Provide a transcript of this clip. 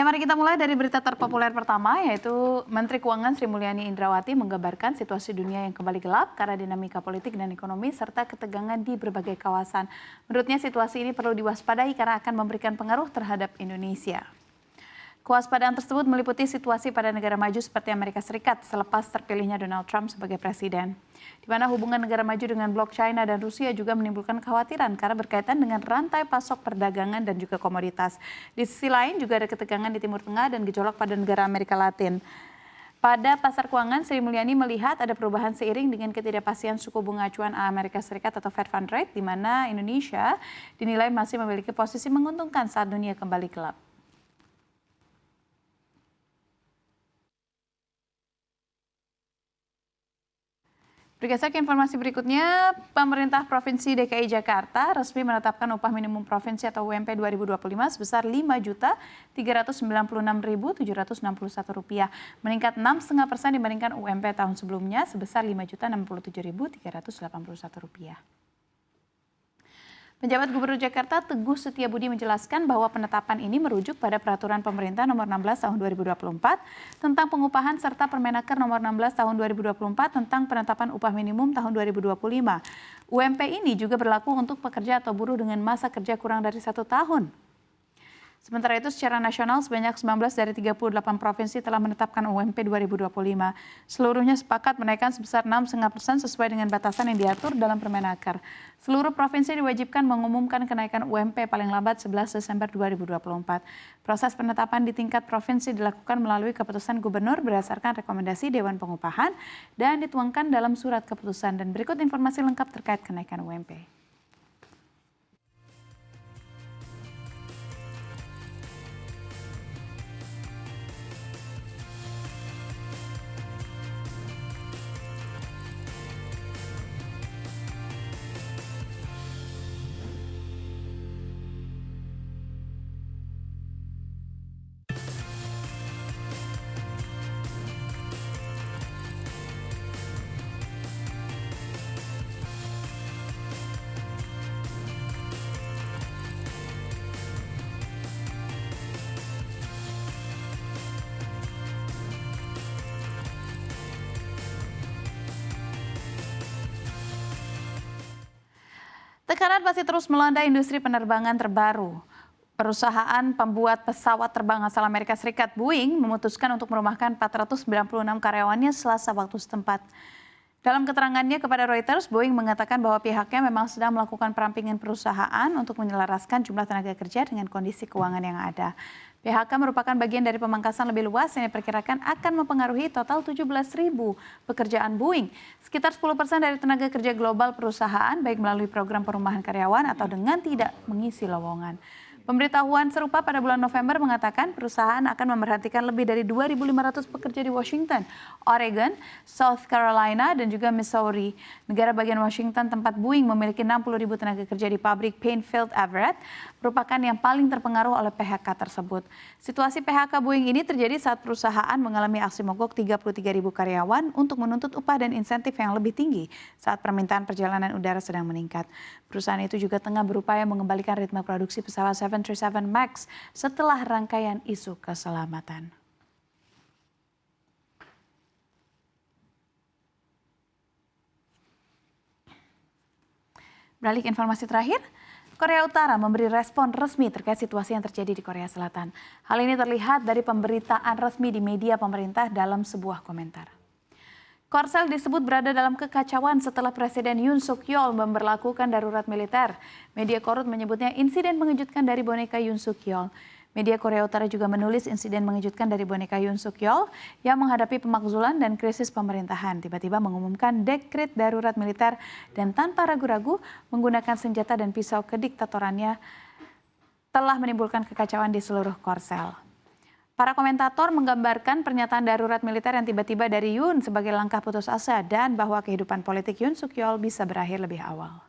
mari kita mulai dari berita terpopuler pertama, yaitu Menteri Keuangan Sri Mulyani Indrawati menggambarkan situasi dunia yang kembali gelap karena dinamika politik dan ekonomi serta ketegangan di berbagai kawasan. Menurutnya situasi ini perlu diwaspadai karena akan memberikan pengaruh terhadap Indonesia. Kewaspadaan tersebut meliputi situasi pada negara maju seperti Amerika Serikat selepas terpilihnya Donald Trump sebagai presiden, di mana hubungan negara maju dengan blok China dan Rusia juga menimbulkan kekhawatiran karena berkaitan dengan rantai pasok perdagangan dan juga komoditas. Di sisi lain juga ada ketegangan di Timur Tengah dan gejolak pada negara Amerika Latin. Pada pasar keuangan, Sri Mulyani melihat ada perubahan seiring dengan ketidakpastian suku bunga acuan Amerika Serikat atau Fed Fund Rate, di mana Indonesia dinilai masih memiliki posisi menguntungkan saat dunia kembali gelap. Bergeser ke informasi berikutnya, pemerintah Provinsi DKI Jakarta resmi menetapkan upah minimum provinsi atau UMP 2025 sebesar Rp5.096.761, meningkat 6,5% dibandingkan UMP tahun sebelumnya sebesar Rp5.067.381. Penjabat Gubernur Jakarta Teguh Setiabudi menjelaskan bahwa penetapan ini merujuk pada Peraturan Pemerintah Nomor 16 Tahun 2024 tentang pengupahan serta Permenaker Nomor 16 Tahun 2024 tentang penetapan upah minimum tahun 2025. UMP ini juga berlaku untuk pekerja atau buruh dengan masa kerja kurang dari 1 tahun. Sementara itu secara nasional sebanyak 19 dari 38 provinsi telah menetapkan UMP 2025. Seluruhnya sepakat menaikkan sebesar 6,5% sesuai dengan batasan yang diatur dalam Permenaker. Seluruh provinsi diwajibkan mengumumkan kenaikan UMP paling lambat 11 Desember 2024. Proses penetapan di tingkat provinsi dilakukan melalui keputusan gubernur berdasarkan rekomendasi Dewan Pengupahan dan dituangkan dalam surat keputusan. Dan berikut informasi lengkap terkait kenaikan UMP. Tekanan masih terus melanda industri penerbangan terbaru. Perusahaan pembuat pesawat terbang asal Amerika Serikat Boeing memutuskan untuk merumahkan 496 karyawannya Selasa waktu setempat. Dalam keterangannya kepada Reuters, Boeing mengatakan bahwa pihaknya memang sedang melakukan perampingan perusahaan untuk menyelaraskan jumlah tenaga kerja dengan kondisi keuangan yang ada. PHK merupakan bagian dari pemangkasan lebih luas yang diperkirakan akan mempengaruhi total 17.000 pekerjaan Boeing. Sekitar 10% dari tenaga kerja global perusahaan, baik melalui program perumahan karyawan atau dengan tidak mengisi lowongan. Pemberitahuan serupa pada bulan November mengatakan perusahaan akan memberhentikan lebih dari 2.500 pekerja di Washington, Oregon, South Carolina, dan juga Missouri. Negara bagian Washington tempat Boeing memiliki 60.000 tenaga kerja di pabrik Painfield Everett merupakan yang paling terpengaruh oleh PHK tersebut. Situasi PHK Boeing ini terjadi saat perusahaan mengalami aksi mogok 33.000 karyawan untuk menuntut upah dan insentif yang lebih tinggi saat permintaan perjalanan udara sedang meningkat. Perusahaan itu juga tengah berupaya mengembalikan ritme produksi pesawat 737 MAX setelah rangkaian isu keselamatan. Beralih ke informasi terakhir, Korea Utara memberi respon resmi terkait situasi yang terjadi di Korea Selatan. Hal ini terlihat dari pemberitaan resmi di media pemerintah dalam sebuah komentar. Korsel disebut berada dalam kekacauan setelah Presiden Yoon Suk Yeol memberlakukan darurat militer. Media Korut menyebutnya insiden mengejutkan dari boneka Yoon Suk Yeol. Media Korea Utara juga menulis insiden mengejutkan dari boneka Yoon Suk Yeol yang menghadapi pemakzulan dan krisis pemerintahan. Tiba-tiba mengumumkan dekret darurat militer dan tanpa ragu-ragu menggunakan senjata dan pisau kediktatorannya telah menimbulkan kekacauan di seluruh Korsel. Para komentator menggambarkan pernyataan darurat militer yang tiba-tiba dari Yoon sebagai langkah putus asa dan bahwa kehidupan politik Yoon Suk Yeol bisa berakhir lebih awal.